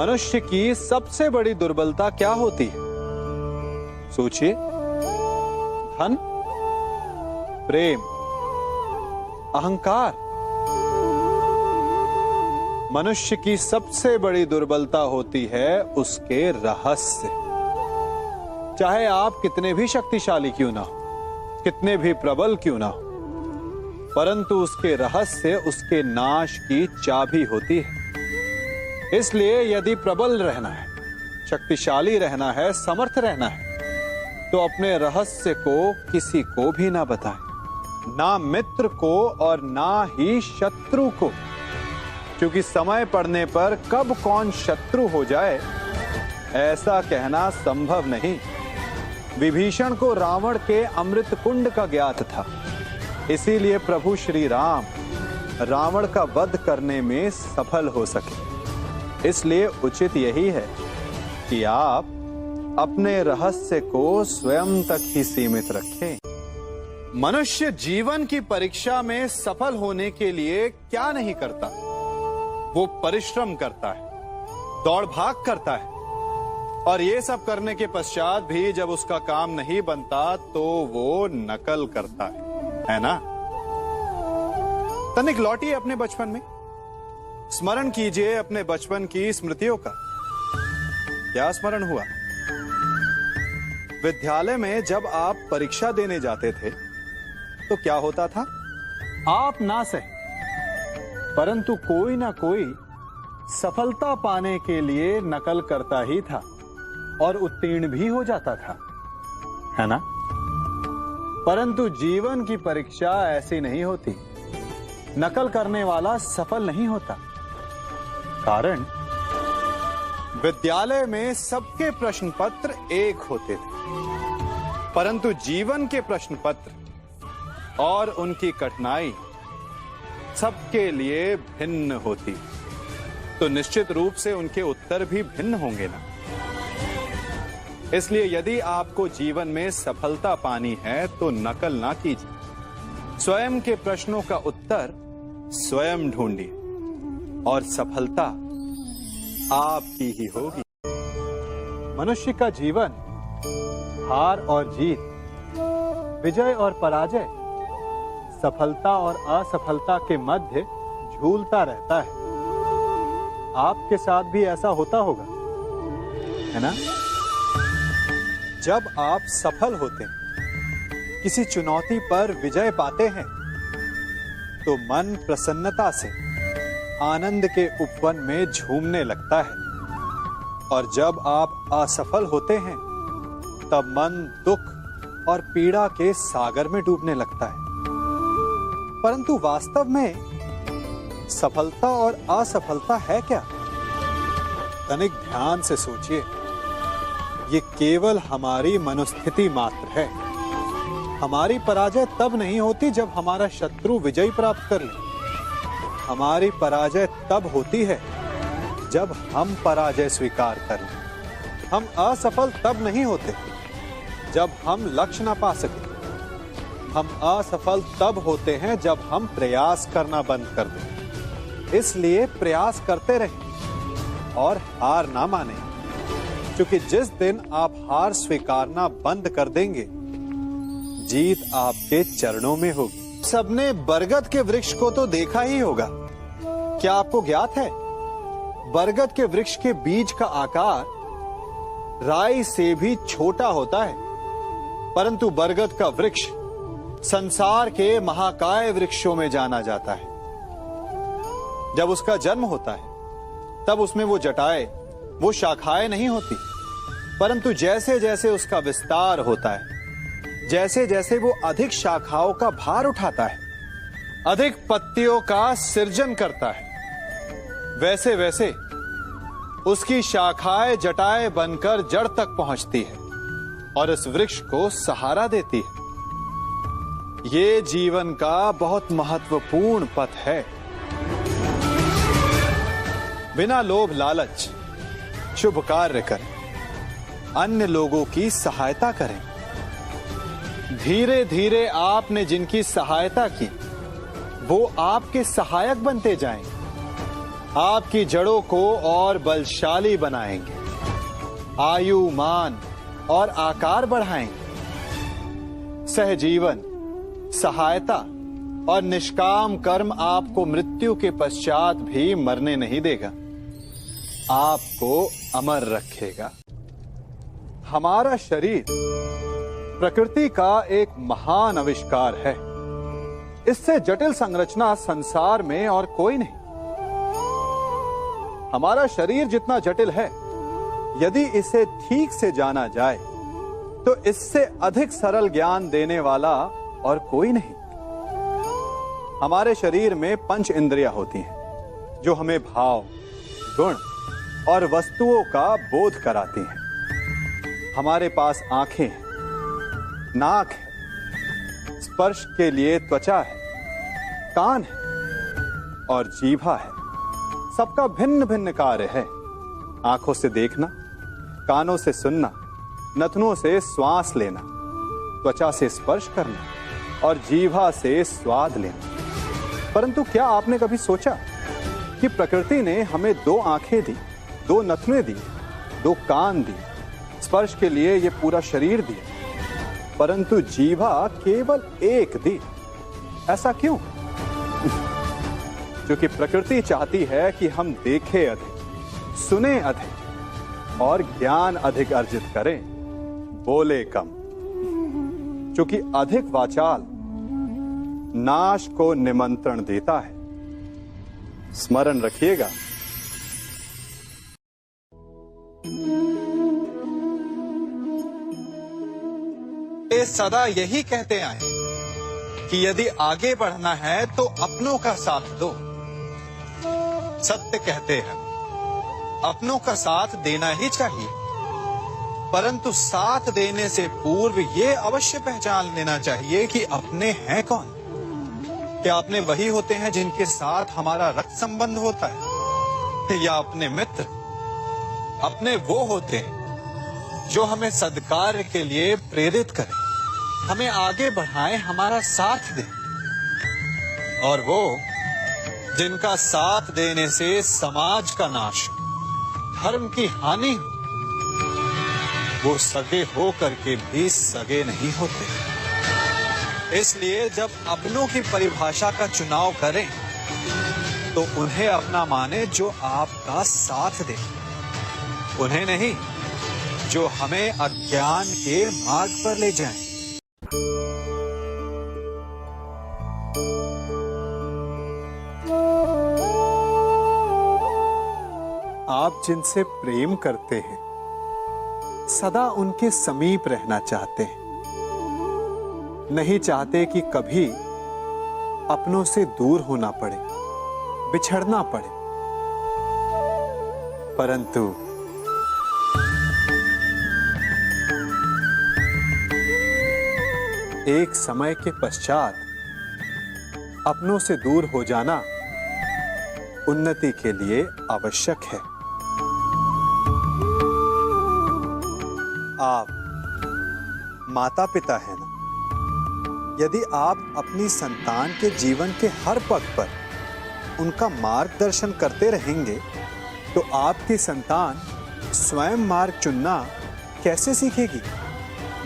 मनुष्य की सबसे बड़ी दुर्बलता क्या होती है? सोचिए। धन, प्रेम, अहंकार। मनुष्य की सबसे बड़ी दुर्बलता होती है उसके रहस्य। चाहे आप कितने भी शक्तिशाली क्यों ना हो, कितने भी प्रबल क्यों ना हो, परंतु उसके रहस्य उसके नाश की चाबी होती है। इसलिए यदि प्रबल रहना है, शक्तिशाली रहना है, समर्थ रहना है, तो अपने रहस्य को किसी को भी ना बताएं, ना मित्र को और ना ही शत्रु को, क्योंकि समय पड़ने पर कब कौन शत्रु हो जाए ऐसा कहना संभव नहीं। विभीषण को रावण के अमृत कुंड का ज्ञात था, इसीलिए प्रभु श्री राम रावण का वध करने में सफल हो सके। इसलिए उचित यही है कि आप अपने रहस्य को स्वयं तक ही सीमित रखें। मनुष्य जीवन की परीक्षा में सफल होने के लिए क्या नहीं करता? वो परिश्रम करता है, दौड़ भाग करता है, और ये सब करने के पश्चात भी जब उसका काम नहीं बनता तो वो नकल करता है ना? तनिक लौटिए अपने बचपन में, स्मरण कीजिए अपने बचपन की स्मृतियों का। क्या स्मरण हुआ? विद्यालय में जब आप परीक्षा देने जाते थे तो क्या होता था? आप ना सहे, परंतु कोई ना कोई सफलता पाने के लिए नकल करता ही था और उत्तीर्ण भी हो जाता था, है ना? परंतु जीवन की परीक्षा ऐसी नहीं होती। नकल करने वाला सफल नहीं होता। कारण विद्यालय में सबके प्रश्न पत्र एक होते थे, परंतु जीवन के प्रश्न पत्र और उनकी कठिनाई सबके लिए भिन्न होती, तो निश्चित रूप से उनके उत्तर भी भिन्न होंगे ना। इसलिए यदि आपको जीवन में सफलता पानी है तो नकल ना कीजिए, स्वयं के प्रश्नों का उत्तर स्वयं ढूंढिए और सफलता आपकी ही होगी। मनुष्य का जीवन हार और जीत, विजय और पराजय, सफलता और असफलता के मध्य झूलता रहता है। आपके साथ भी ऐसा होता होगा, है ना? जब आप सफल होते हैं, किसी चुनौती पर विजय पाते हैं, तो मन प्रसन्नता से आनंद के उपवन में झूमने लगता है, और जब आप असफल होते हैं तब मन दुख और पीड़ा के सागर में डूबने लगता है। परंतु वास्तव में सफलता और असफलता है क्या? तनिक ध्यान से सोचिए। ये केवल हमारी मनोस्थिति मात्र है। हमारी पराजय तब नहीं होती जब हमारा शत्रु विजय प्राप्त कर ले। हमारी पराजय तब होती है जब हम पराजय स्वीकार कर लें। हम असफल तब नहीं होते जब हम लक्ष्य ना पा सके। हम असफल तब होते हैं जब हम प्रयास करना बंद कर दें। इसलिए प्रयास करते रहें और हार ना माने, क्योंकि जिस दिन आप हार स्वीकारना बंद कर देंगे, जीत आपके चरणों में होगी। सबने बरगद के वृक्ष को तो देखा ही होगा। क्या आपको ज्ञात है, बरगद के वृक्ष के बीज का आकार राई से भी छोटा होता है, परंतु बरगद का वृक्ष संसार के महाकाय वृक्षों में जाना जाता है। जब उसका जन्म होता है तब उसमें वो जटाएं, वो शाखाएं नहीं होती, परंतु जैसे जैसे उसका विस्तार होता है, जैसे जैसे वो अधिक शाखाओं का भार उठाता है, अधिक पत्तियों का सृजन करता है, वैसे वैसे उसकी शाखाएं जटाएं बनकर जड़ तक पहुंचती है और इस वृक्ष को सहारा देती है। ये जीवन का बहुत महत्वपूर्ण पथ है। बिना लोभ लालच शुभ कार्य करें, अन्य लोगों की सहायता करें। धीरे धीरे आपने जिनकी सहायता की वो आपके सहायक बनते जाएं। आपकी जड़ों को और बलशाली बनाएंगे, आयु, मान और आकार बढ़ाएंगे। सहजीवन, सहायता और निष्काम कर्म आपको मृत्यु के पश्चात भी मरने नहीं देगा, आपको अमर रखेगा। हमारा शरीर प्रकृति का एक महान आविष्कार है। इससे जटिल संरचना संसार में और कोई नहीं। हमारा शरीर जितना जटिल है, यदि इसे ठीक से जाना जाए तो इससे अधिक सरल ज्ञान देने वाला और कोई नहीं। हमारे शरीर में 5 इंद्रियां होती हैं जो हमें भाव, गुण और वस्तुओं का बोध कराती हैं। हमारे पास आंखें हैं, नाक है, स्पर्श के लिए त्वचा है, कान है और जीभा है। सबका भिन्न भिन्न कार्य है। आंखों से देखना, कानों से सुनना, नथनों से श्वास लेना, त्वचा से स्पर्श करना और जीभा से स्वाद लेना। परंतु क्या आपने कभी सोचा कि प्रकृति ने हमें 2 आंखें दी, 2 नथुने दी, 2 कान दी, स्पर्श के लिए ये पूरा शरीर दिया, परंतु जीभा केवल 1 दी? ऐसा क्यों? क्योंकि प्रकृति चाहती है कि हम देखें अधिक, सुने अधिक और ज्ञान अधिक अर्जित करें, बोले कम। क्योंकि अधिक वाचाल नाश को निमंत्रण देता है। स्मरण रखिएगा। ये सदा यही कहते आए कि यदि आगे बढ़ना है तो अपनों का साथ दो। सत्य कहते हैं, अपनों का साथ देना ही चाहिए, परंतु साथ देने से पूर्व ये अवश्य पहचान लेना चाहिए कि अपने हैं कौन। क्या अपने वही होते हैं जिनके साथ हमारा रक्त संबंध होता है, या अपने मित्र? अपने वो होते हैं जो हमें सद्कार्य के लिए प्रेरित करें, हमें आगे बढ़ाएं, हमारा साथ दें। और वो जिनका साथ देने से समाज का नाश, धर्म की हानि हो, वो सगे हो करके भी सगे नहीं होते। इसलिए जब अपनों की परिभाषा का चुनाव करें तो उन्हें अपना माने जो आपका साथ दे, उन्हें नहीं जो हमें अज्ञान के मार्ग पर ले जाएं। आप जिनसे प्रेम करते हैं, सदा उनके समीप रहना चाहते हैं, नहीं चाहते कि कभी अपनों से दूर होना पड़े, बिछड़ना पड़े। परंतु एक समय के पश्चात अपनों से दूर हो जाना उन्नति के लिए आवश्यक है। आप माता पिता हैं ना? यदि आप अपनी संतान के जीवन के हर पग पर उनका मार्गदर्शन करते रहेंगे तो आपकी संतान स्वयं मार्ग चुनना कैसे सीखेगी?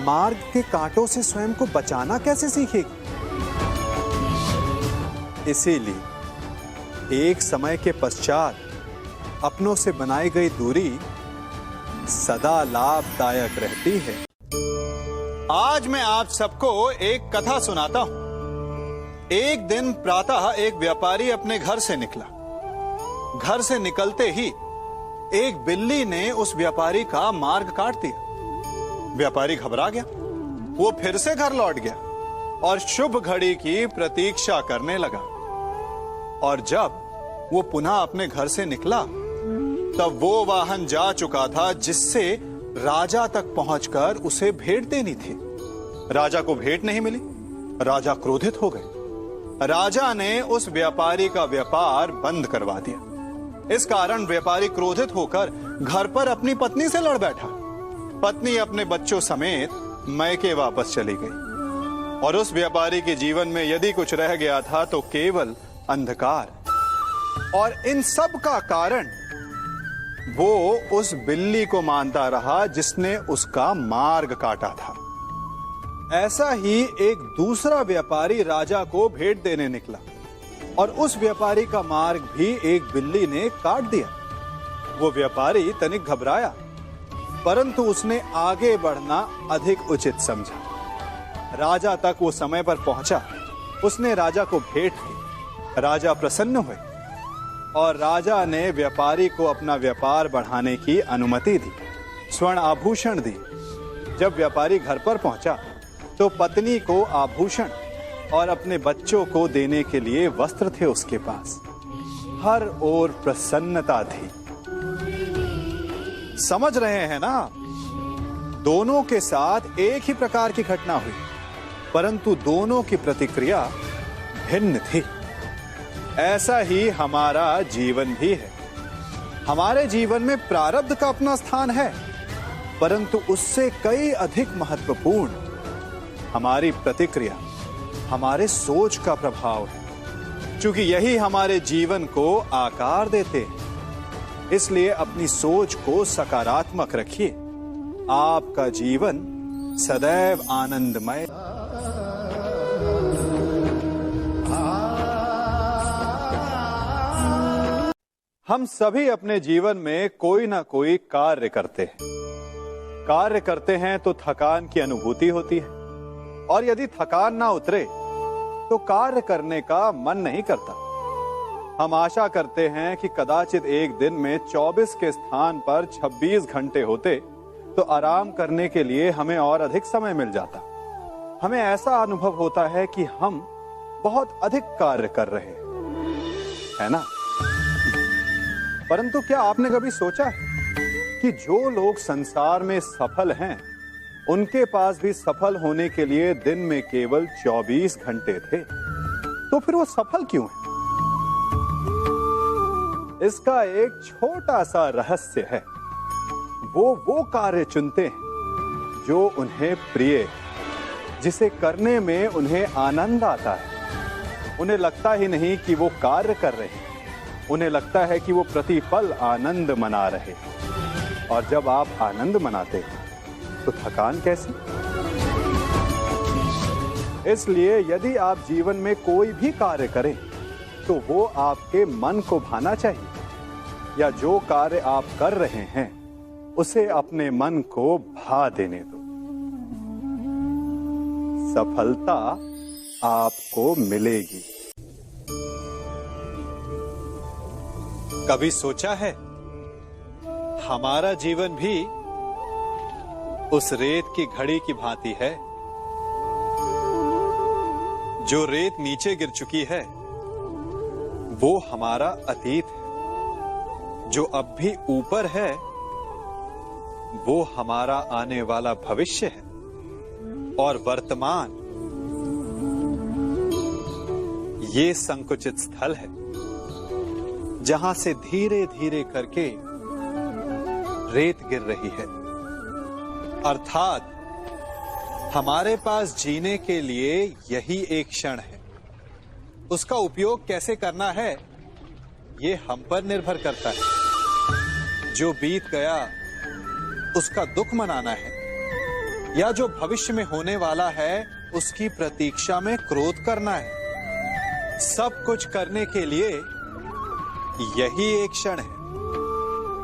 मार्ग के कांटों से स्वयं को बचाना कैसे सीखेगी? इसीलिए एक समय के पश्चात अपनों से बनाई गई दूरी सदा लाभदायक रहती है। आज मैं आप सबको एक कथा सुनाता हूं। एक दिन प्रातः एक व्यापारी अपने घर से निकला। घर से निकलते ही एक बिल्ली ने उस व्यापारी का मार्ग काट दिया। व्यापारी घबरा गया। वो फिर से घर लौट गया और शुभ घड़ी की प्रतीक्षा करने लगा। और जब वो पुनः अपने घर से निकला तब वो वाहन जा चुका था जिससे राजा तक पहुंचकर उसे भेंट देनी थी। राजा को भेंट नहीं मिली। राजा क्रोधित हो गए। राजा ने उस व्यापारी का व्यापार बंद करवा दिया। इस कारण व्यापारी क्रोधित होकर घर पर अपनी पत्नी से लड़ बैठा। पत्नी अपने बच्चों समेत मैके वापस चली गई और उस व्यापारी के जीवन में यदि कुछ रह गया था तो केवल अंधकार। और इन सब का कारण वो उस बिल्ली को मानता रहा जिसने उसका मार्ग काटा था। ऐसा ही एक दूसरा व्यापारी राजा को भेंट देने निकला और उस व्यापारी का मार्ग भी एक बिल्ली ने काट दिया। वो व्यापारी तनिक घबराया, परंतु उसने आगे बढ़ना अधिक उचित समझा। राजा तक वो समय पर पहुंचा। उसने राजा को भेंट दी। राजा प्रसन्न हुए और राजा ने व्यापारी को अपना व्यापार बढ़ाने की अनुमति दी, स्वर्ण आभूषण दी। जब व्यापारी घर पर पहुंचा तो पत्नी को आभूषण और अपने बच्चों को देने के लिए वस्त्र थे उसके पास। हर ओर प्रसन्नता थी। समझ रहे हैं ना? दोनों के साथ एक ही प्रकार की घटना हुई, परंतु दोनों की प्रतिक्रिया भिन्न थी। ऐसा ही हमारा जीवन भी है। हमारे जीवन में प्रारब्ध का अपना स्थान है, परंतु उससे कई अधिक महत्वपूर्ण हमारी प्रतिक्रिया, हमारे सोच का प्रभाव है, क्योंकि यही हमारे जीवन को आकार देते हैं। इसलिए अपनी सोच को सकारात्मक रखिए। आपका जीवन सदैव आनंदमय। हम सभी अपने जीवन में कोई ना कोई कार्य करते हैं। कार्य करते हैं तो थकान की अनुभूति होती है, और यदि थकान ना उतरे तो कार्य करने का मन नहीं करता। हम आशा करते हैं कि कदाचित एक दिन में 24 के स्थान पर 26 घंटे होते तो आराम करने के लिए हमें और अधिक समय मिल जाता। हमें ऐसा अनुभव होता है कि हम बहुत अधिक कार्य कर रहे हैं, है ना? परंतु क्या आपने कभी सोचा है कि जो लोग संसार में सफल हैं, उनके पास भी सफल होने के लिए दिन में केवल 24 घंटे थे? तो फिर वो सफल क्यों हैं? इसका एक छोटा सा रहस्य है। वो कार्य चुनते हैं जो उन्हें प्रिय है, जिसे करने में उन्हें आनंद आता है। उन्हें लगता ही नहीं कि वो कार्य कर रहे हैं, उन्हें लगता है कि वो प्रतिपल आनंद मना रहे हैं। और जब आप आनंद मनाते हैं तो थकान कैसी? इसलिए यदि आप जीवन में कोई भी कार्य करें तो वो आपके मन को भाना चाहिए, या जो कार्य आप कर रहे हैं उसे अपने मन को भा देने दो। सफलता आपको मिलेगी। कभी सोचा है हमारा जीवन भी उस रेत की घड़ी की भांति है? जो रेत नीचे गिर चुकी है वो हमारा अतीत है, जो अब भी ऊपर है वो हमारा आने वाला भविष्य है, और वर्तमान ये संकुचित स्थल है जहां से धीरे धीरे करके रेत गिर रही है। अर्थात हमारे पास जीने के लिए यही एक क्षण है। उसका उपयोग कैसे करना है ये हम पर निर्भर करता है। जो बीत गया उसका दुख मनाना है, या जो भविष्य में होने वाला है उसकी प्रतीक्षा में क्रोध करना है। सब कुछ करने के लिए यही एक क्षण है।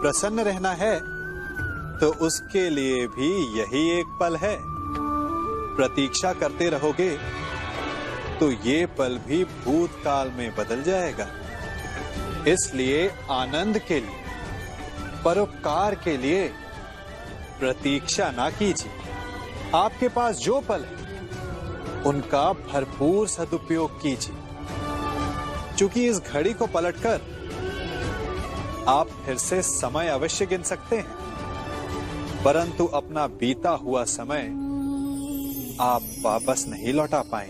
प्रसन्न रहना है तो उसके लिए भी यही एक पल है। प्रतीक्षा करते रहोगे तो ये पल भी भूतकाल में बदल जाएगा। इसलिए आनंद के लिए, परोपकार के लिए प्रतीक्षा ना कीजिए। आपके पास जो पल है उनका भरपूर सदुपयोग कीजिए, क्योंकि इस घड़ी को पलटकर आप फिर से समय अवश्य गिन सकते हैं, परंतु अपना बीता हुआ समय आप वापस नहीं लौटा पाएंगे।